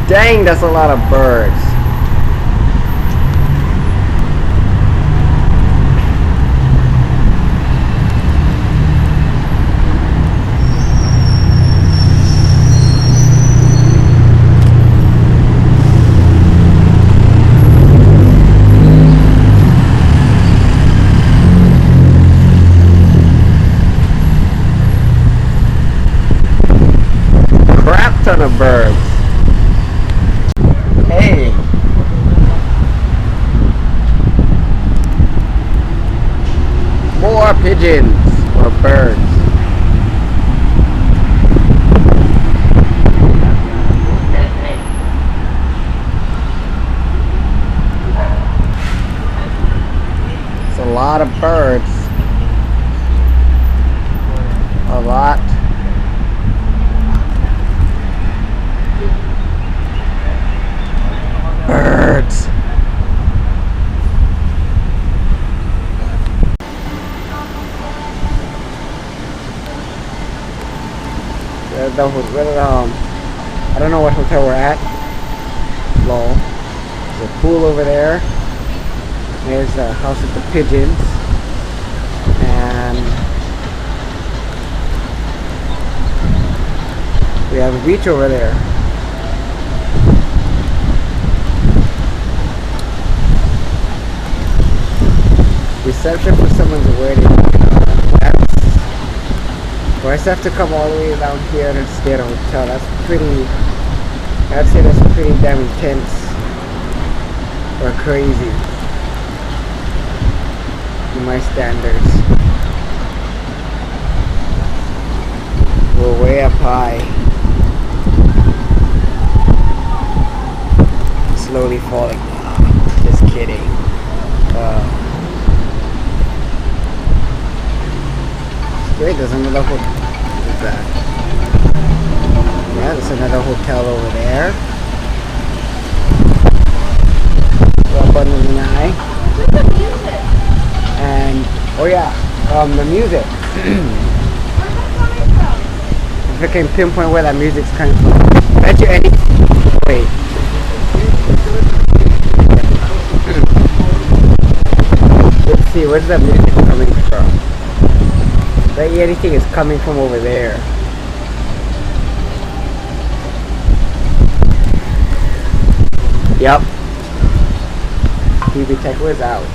Dang, that's a lot of birds. Crap ton of birds. Hey. More pigeons or birds. It's a lot of birds. A lot. Birds. I don't know what hotel we're at. Lol. There's a pool over there. There's the house with the pigeons. And we have a beach over there. Reception for someone's wedding. Do I have to come all the way down here and stay at a hotel? That's pretty. I'd say that's pretty damn intense or crazy to my standards. We're way up high, slowly falling. Just kidding. Wait, there's another hotel. What's that? Yeah, there's another hotel over there. Up under the eye. What's the music? And oh yeah, the music. Where's that coming from? If I can pinpoint where that music's coming from. Bet you any. Wait. Let's see, where's that music coming from? Bet you anything is coming from over there. Yep. TV Tech was out.